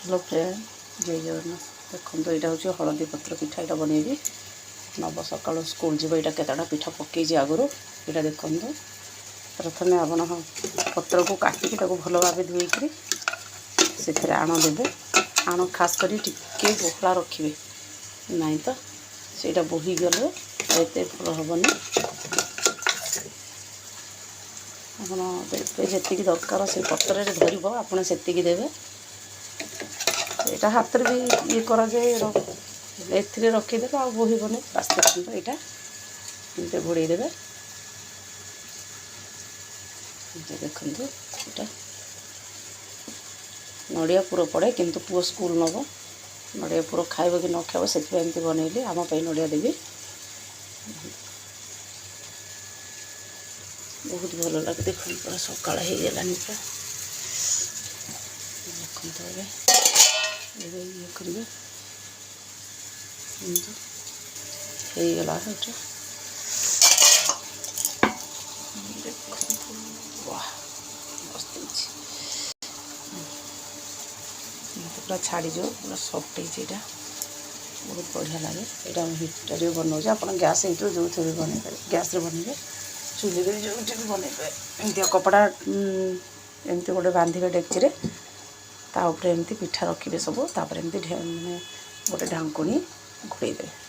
Hello friend जय जगन्नाथ देखो यहाँ हूँ हलदी पत्र पिठा यहाँ बनइबी नव सका स्कूल जीव यहाँ केतटा पिठा पकई आगुरी यहाँ देखो प्रथम आप पत्र को काटिकी भल भाव धोईक से आण देवे आण खास कर टिके बहला रखिए नाई तो सहीटा बोहीगले एत भल हेनी आपड़ी दरकार से पत्र धरब आपड़ से देवे यहाँ हाथ भी ये करा जाए ए रखीदे आ बोहबनी रास्ता यहाँ एमती घोड़देवे देखु यहाँ नड़िया पुर पड़े किंतु पुओ स्कूल नब नड़िया पुर खाइब कि न खाइब से बनइली आम नड़िया देवी बहुत भल लगे देख पूरा सकाल हो गलानी पूरा देखते ये करेंगे गला वाह मस्त पूरा छाड़ी जो पूरा सफ्ट है बहुत बढ़िया लगे यहाँ हिटर बनाऊे आप गैस हिटर जो भी बन गैस बनइबे चूल्हे भी जो भी बनइबे एमती कपड़ा एमती गोटे बांधे डेक्ची ताऊपर एमती पिठा रखिए सब तापर एमती माने गोटे ढांकुणी घोड़े देवे।